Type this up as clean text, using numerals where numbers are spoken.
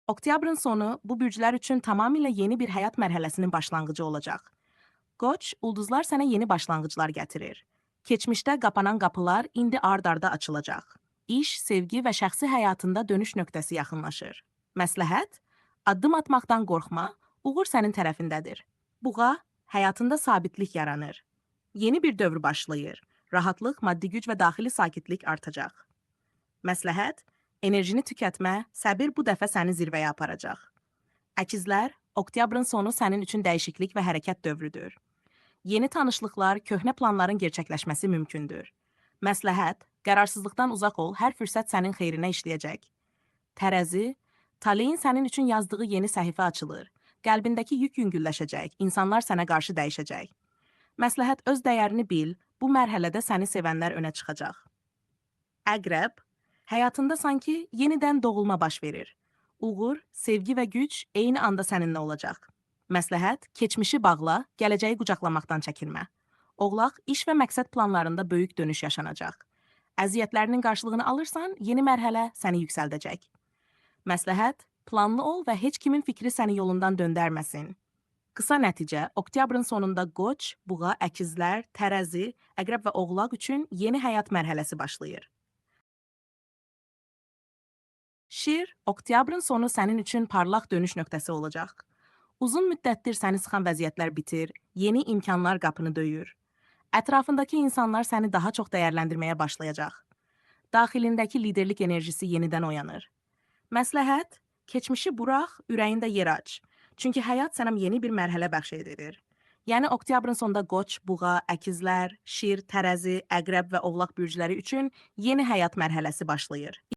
Oktyabrın sonu bu bürclər üçün tamamilə yeni bir həyat mərhələsinin başlanğıcı olacaq. Qoç, ulduzlar sənə yeni başlanğıclar gətirir. Keçmişdə qapanan qapılar indi ard-arda açılacaq. İş, sevgi və şəxsi həyatında dönüş nöqtəsi yaxınlaşır. Məsləhət, addım atmaqdan qorxma, uğur sənin tərəfindədir. Buğa, həyatında sabitlik yaranır. Yeni bir dövr başlayır. Rahatlıq, maddi güc və daxili sakitlik artacaq. Məsləhət, enerjini tükətmə, səbir bu dəfə səni zirvəyə aparacaq. Əkizlər, oktyabrın sonu sənin üçün dəyişiklik və hərəkət dövrüdür. Yeni tanışlıqlar, köhnə planların gerçəkləşməsi mümkündür. Məsləhət, qərarsızlıqdan uzaq ol, hər fürsət sənin xeyrinə işləyəcək. Tərəzi, taleyin sənin üçün yazdığı yeni səhifə açılır. Qəlbindəki yük yüngülləşəcək, insanlar sənə qarşı dəyişəcək. Məsləhət, öz dəyərini bil, bu mərhələdə səni sevənlər önə çıxacaq. Əqrəb, həyatında sanki yenidən doğulma baş verir. Uğur, sevgi və güc eyni anda səninlə olacaq. Məsləhət, keçmişi bağla, gələcəyi qucaqlamaqdan çəkinmə. Oğlaq, iş və məqsəd planlarında böyük dönüş yaşanacaq. Əziyyətlərinin qarşılığını alırsan, yeni mərhələ səni yüksəldəcək. Məsləhət, planlı ol və heç kimin fikri səni yolundan döndərməsin. Qısa nəticə, oktyabrın sonunda Qoç, Buğa, Əkizlər, Tərəzi, Əqrəb və Oğlaq üçün yeni həyat mərhələsi başlayır. Şir, oktyabrın sonu sənin üçün parlaq dönüş nöqtəsi olacaq. Uzun müddətdir səni sıxan vəziyyətlər bitir, yeni imkanlar qapını döyür. Ətrafındakı insanlar səni daha çox dəyərləndirməyə başlayacaq. Daxilindəki liderlik enerjisi yenidən oyanır. Məsləhət, keçmişi burax, ürəyində yer aç. Çünki həyat sənə yeni bir mərhələ bəxş edir. Yəni oktyabrın sonunda Qoç, Buğa, Əkizlər, Şir, Tərəzi, Əqrəb və Oğlaq bürcləri üçün yeni həyat mərhələsi başlayır.